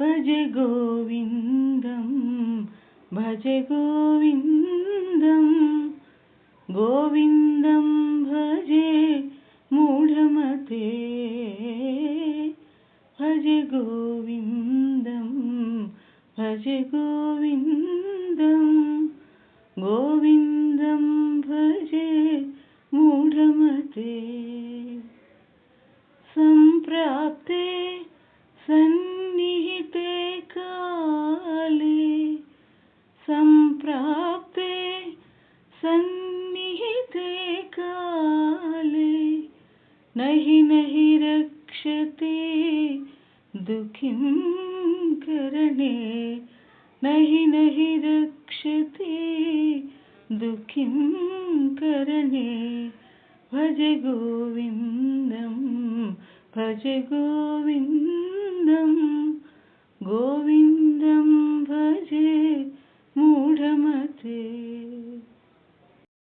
भज गोविन्दं भज गोविन्दं गोविन्दं भजे मूढमते भज गोविन्दं भज गोविन्दं गोविन्दं भजे मूढमते सम्प्राप्ते सन्निहिते काले सम्प्राप्ते सन्निहिते काले नहि नहि रक्षते दुःखिं करणे नहि नहि रक्षते दुःखिं करणे भज गोविन्दं भज गोविन्दं गोविन्दं भजे मूढमते।